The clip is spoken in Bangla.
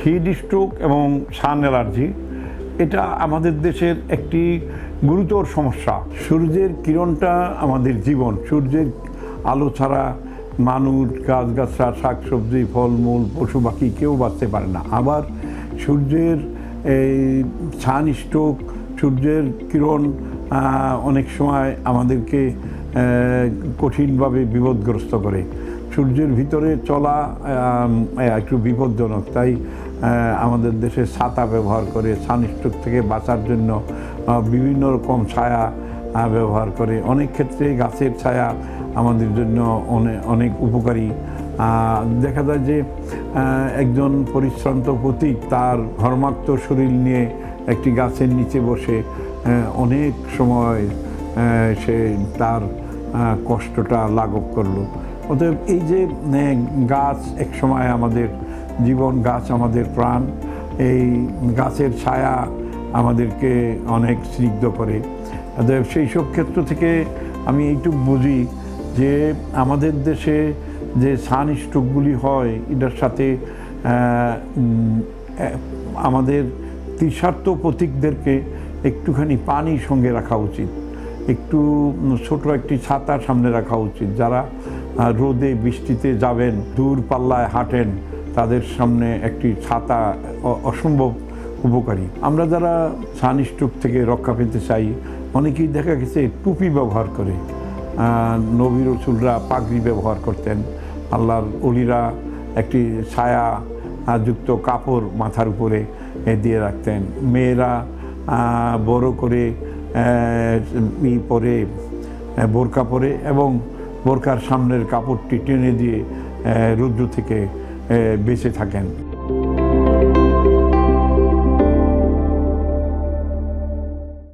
হিট স্ট্রোক এবং সান অ্যালার্জি এটা আমাদের দেশের একটি গুরুতর সমস্যা। সূর্যের কিরণটা আমাদের জীবন। সূর্যের আলো ছাড়া মানুষ, গাছগাছরা, শাকসবজি, ফলমূল, পশু পাখি কেউ বাঁচতে পারে না। আবার সূর্যের এই সান স্ট্রোক, সূর্যের কিরণ অনেক সময় আমাদেরকে কঠিনভাবে বিপদগ্রস্ত করে। সূর্যের ভিতরে চলা একটু বিপজ্জনক, তাই আমাদের দেশে ছাতা ব্যবহার করে, সানস্ট্রোক থেকে বাঁচার জন্য বিভিন্ন রকম ছায়া ব্যবহার করে। অনেক ক্ষেত্রে গাছের ছায়া আমাদের জন্য অনেক উপকারী। দেখা যায় যে একজন পরিশ্রান্ত পথিক তার ঘর্মাক্ত শরীর নিয়ে একটি গাছের নিচে বসে অনেক সময় সে তার কষ্টটা লাঘব করলো। অতএব এই যে গাছ এক সময় আমাদের জীবন, গাছ আমাদের প্রাণ। এই গাছের ছায়া আমাদেরকে অনেক স্নিগ্ধ করে। অতএব সেই সব ক্ষেত্র থেকে আমি এইটুকু বুঝি যে আমাদের দেশে যে সানস্ট্রোকগুলি হয় এটার সাথে আমাদের তৃষার্ত পথিকদেরকে একটুখানি পানি সঙ্গে রাখা উচিত, একটু ছোট একটি ছাতার সামনে রাখা উচিত। যারা রোদে বৃষ্টিতে যাবেন, দূর পাল্লায় হাঁটেন, তাদের সামনে একটি ছাতা অসম্ভব উপকারী। আমরা যারা সানস্ট্রোক থেকে রক্ষা পেতে চাই, অনেকেই দেখা গেছে টুপি ব্যবহার করে। নবী রাসূলরা পাগড়ি ব্যবহার করতেন, আল্লাহর ওলিরা একটি ছায়া যুক্ত কাপড় মাথার উপরে দিয়ে রাখতেন। মেয়েরা বড় করে পরে বোরকা পরে এবং বোরকার সামনের কাপড়টি টেনে দিয়ে রৌদ্র থেকে বেঁচে থাকেন।